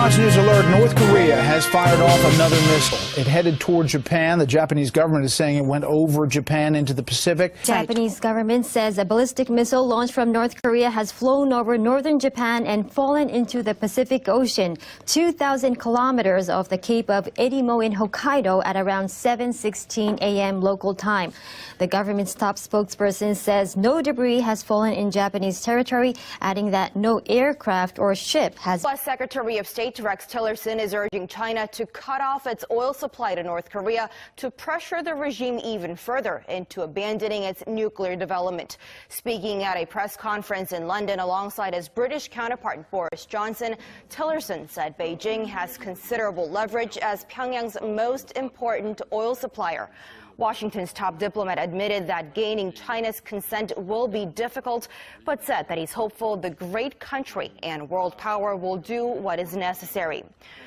Fox News alert, North Korea has fired off another missile. It headed toward Japan. The Japanese government is saying it went over Japan into the Pacific. Japanese government says a ballistic missile launched from North Korea has flown over northern Japan and fallen into the Pacific Ocean, 2,000 kilometers off the Cape of Erimo in Hokkaido at around 7:16 a.m. local time. The government's top spokesperson says no debris has fallen in Japanese territory, adding that no aircraft or ship has. U.S. Secretary of State Rex Tillerson is urging China to cut off its oil supply to North Korea to pressure the regime even further into abandoning its nuclear development. Speaking at a press conference in London alongside his British counterpart Boris Johnson, Tillerson said Beijing has considerable leverage as Pyongyang's most important oil supplier. Washington's top diplomat admitted that gaining China's consent will be difficult, but said that he's hopeful the great country and world power will do what is necessary.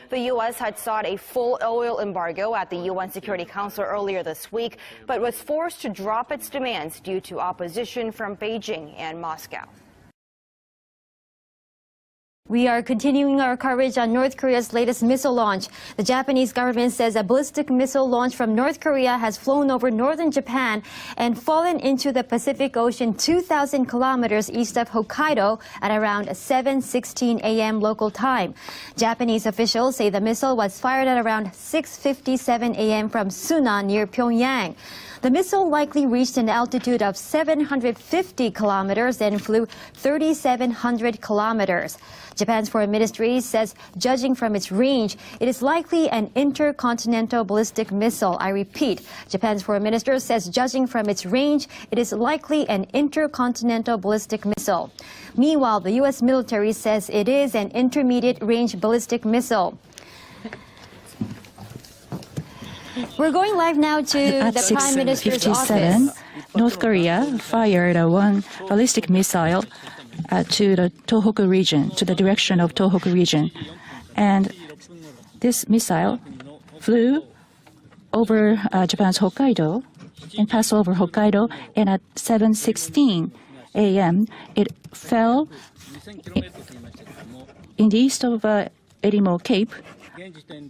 The U.S. had sought a full oil embargo at the UN Security Council earlier this week, but was forced to drop its demands due to opposition from Beijing and Moscow. We are continuing our coverage on North Korea's latest missile launch. The Japanese government says a ballistic missile launched from North Korea has flown over northern Japan and fallen into the Pacific Ocean 2,000 kilometers east of Hokkaido at around 7:16 a.m. local time. Japanese officials say the missile was fired at around 6:57 a.m. from Suna near Pyongyang. The missile likely reached an altitude of 750 kilometers and flew 3,700 kilometers. Japan's foreign ministry says, judging from its range, it is likely an intercontinental ballistic missile. I repeat, Japan's foreign minister says, judging from its range, it is likely an intercontinental ballistic missile. Meanwhile, the U.S. military says it is an intermediate-range ballistic missile. We're going live now to the Prime Minister's office. North Korea fired one ballistic missile to the Tohoku region, to the direction of Tohoku region. And this missile flew over Japan's Hokkaido and passed over Hokkaido, and at 7:16 a.m. it fell in the east of Erimo Cape.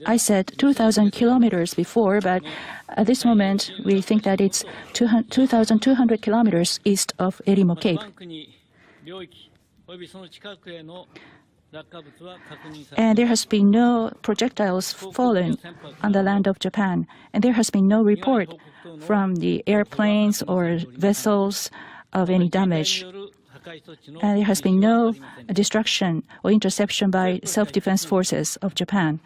I said 2,000 kilometers before, but at this moment we think that it's 2,200 kilometers east of Erimo Cape. And there has been no projectiles fallen on the land of Japan, and there has been no report from the airplanes or vessels of any damage. And there has been no destruction or interception by self-defense forces of Japan.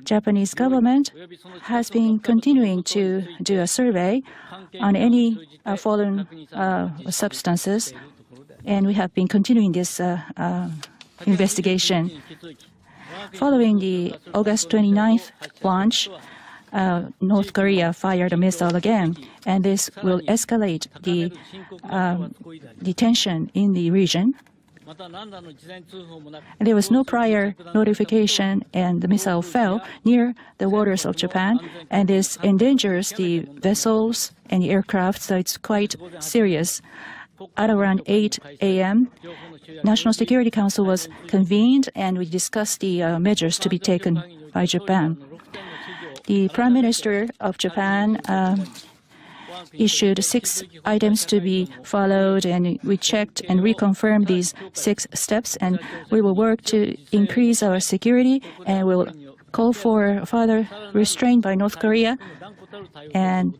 Japanese government has been continuing to do a survey on any fallen substances, and we have been continuing this investigation. Following the August 29th launch, North Korea fired a missile again, and this will escalate the tension in the region. And there was no prior notification, and the missile fell near the waters of Japan, and this endangers the vessels and the aircraft, so it's quite serious. At around 8 a.m., National Security Council was convened, and we discussed the measures to be taken by Japan. The Prime Minister of Japan issued 6 items to be followed, and we checked and reconfirmed these 6 steps, and we will work to increase our security, and we will call for further restraint by North Korea, and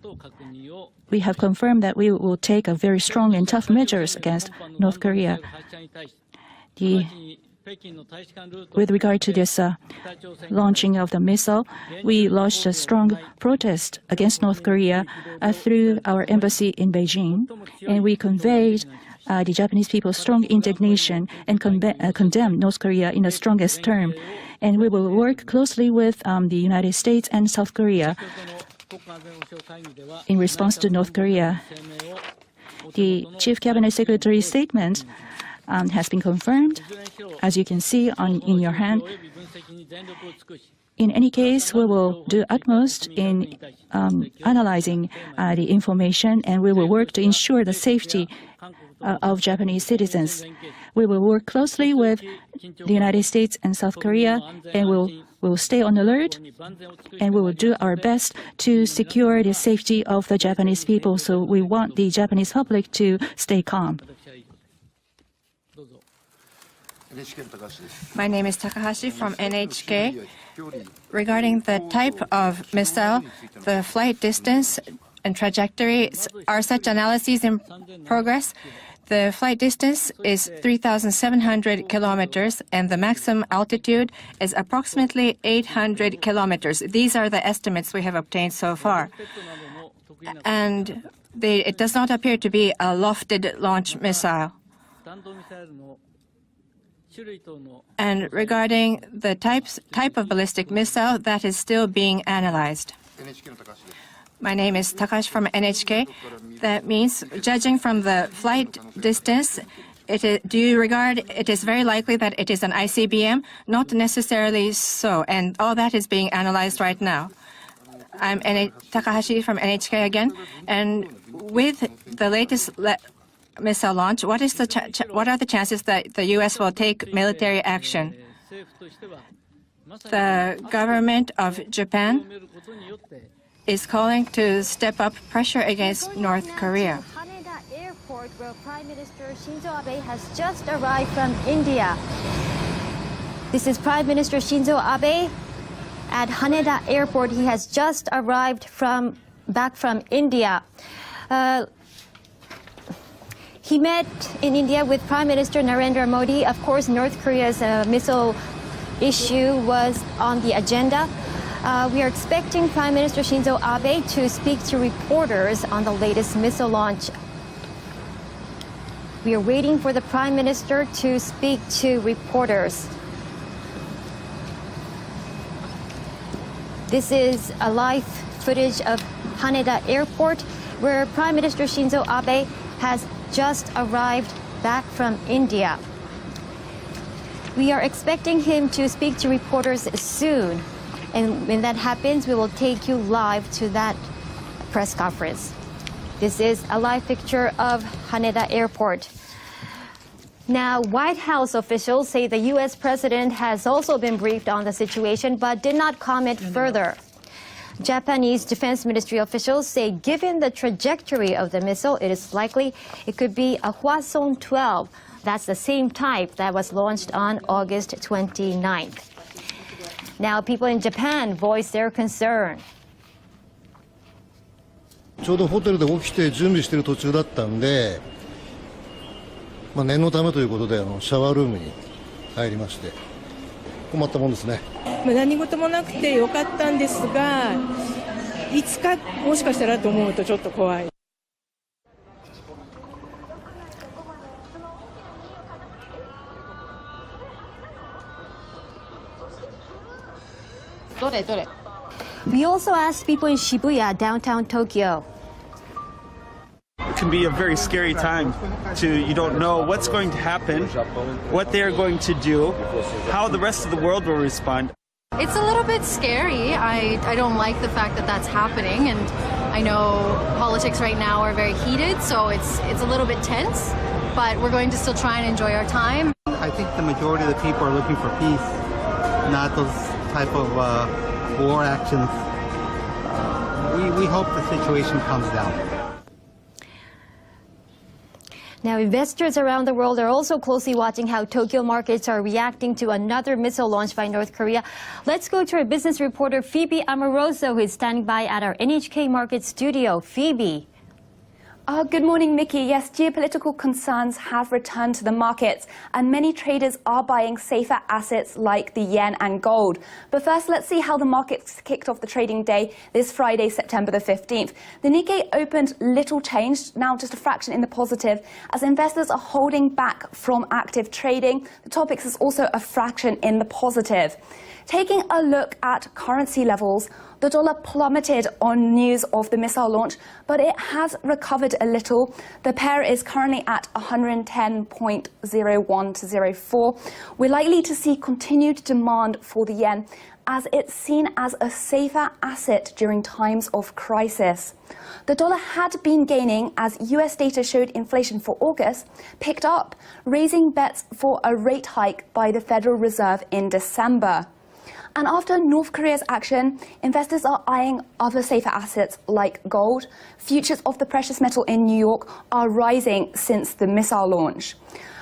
we have confirmed that we will take a very strong and tough measures against North Korea. With regard to this launching of the missile, we launched a strong protest against North Korea through our embassy in Beijing, and we conveyed the Japanese people's strong indignation and condemned North Korea in the strongest term. And we will work closely with the United States and South Korea in response to North Korea. The Chief Cabinet Secretary's statement has been confirmed, as you can see in your hand. In any case, we will do utmost in analyzing the information, and we will work to ensure the safety of Japanese citizens. We will work closely with the United States and South Korea, and we'll stay on alert, and we will do our best to secure the safety of the Japanese people. So we want the Japanese public to stay calm. My name is Takahashi from NHK. Regarding the type of missile, the flight distance and trajectory, are such analyses in progress? The flight distance is 3,700 kilometers, and the maximum altitude is approximately 800 kilometers. These are the estimates we have obtained so far. And it does not appear to be a lofted launch missile. And regarding the type of ballistic missile, that is still being analyzed. My name is Takashi from NHK. That means, judging from the flight distance, do you regard it is very likely that it is an ICBM? Not necessarily so, and all that is being analyzed right now. I'm Takahashi from NHK again, and with the latest missile launch, what are the chances that the U.S. will take military action? The government of Japan is calling to step up pressure against North Korea. Haneda Airport, where Prime Minister Shinzo Abe has just arrived from India. This is Prime Minister Shinzo Abe at Haneda Airport. He has just arrived back from India. He met in India with Prime Minister Narendra Modi. Of course, North Korea's missile issue was on the agenda. We are expecting Prime Minister Shinzo Abe to speak to reporters on the latest missile launch. We are waiting for the Prime Minister to speak to reporters. This is a live footage of Haneda Airport, where Prime Minister Shinzo Abe has just arrived back from India. We are expecting him to speak to reporters soon. And when that happens, we will take you live to that press conference. This is a live picture of Haneda Airport. Now, White House officials say the U.S. president has also been briefed on the situation, but did not comment further. Japanese Defense Ministry officials say given the trajectory of the missile, it is likely it could be a Hwasong 12. That's the same type that was launched on August 29th. Now, people in Japan voice their concern. ちょうどホテルで起きて準備している途中だったんで、念のためということでシャワールームに入りまして困ったもんですね。何事もなくてよかったんですが、いつかもしかしたらと思うとちょっと怖い。We also asked people in Shibuya, downtown Tokyo. It can be a very scary time. You don't know what's going to happen, what they're going to do, how the rest of the world will respond. It's a little bit scary. I don't like the fact that that's happening, and I know politics right now are very heated, so it's a little bit tense, but we're going to still try and enjoy our time. I think the majority of the people are looking for peace, not those type of war actions. We hope the situation calms down. Now, investors around the world are also closely watching how Tokyo markets are reacting to another missile launch by North Korea. Let's go to our business reporter, Phoebe Amoroso, who is standing by at our NHK Market studio. Phoebe. Good morning, Mickey. Yes, geopolitical concerns have returned to the markets, and many traders are buying safer assets like the yen and gold. But first, let's see how the markets kicked off the trading day this Friday, September the 15th. The Nikkei opened little changed, now just a fraction in the positive, as investors are holding back from active trading. The Topix is also a fraction in the positive. Taking a look at currency levels, the dollar plummeted on news of the missile launch, but it has recovered a little. The pair is currently at 110.01 to 04. We're likely to see continued demand for the yen, as it's seen as a safer asset during times of crisis. The dollar had been gaining as US data showed inflation for August picked up, raising bets for a rate hike by the Federal Reserve in December. And after North Korea's action, investors are eyeing other safer assets like gold. Futures of the precious metal in New York are rising since the missile launch.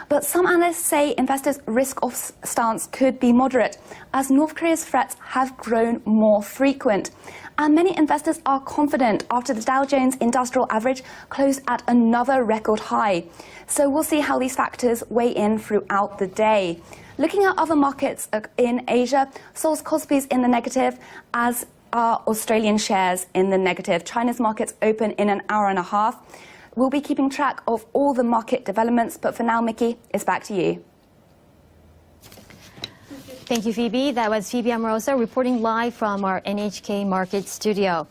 But some analysts say investors' risk-off stance could be moderate as North Korea's threats have grown more frequent. And many investors are confident after the Dow Jones Industrial Average closed at another record high. So we'll see how these factors weigh in throughout the day. Looking at other markets in Asia, Seoul's Kospi's in the negative, as are Australian shares in the negative. China's markets open in an hour and a half. We'll be keeping track of all the market developments, but for now, Mickey, it's back to you. Thank you, Phoebe. That was Phoebe Amoroso reporting live from our NHK Market Studio.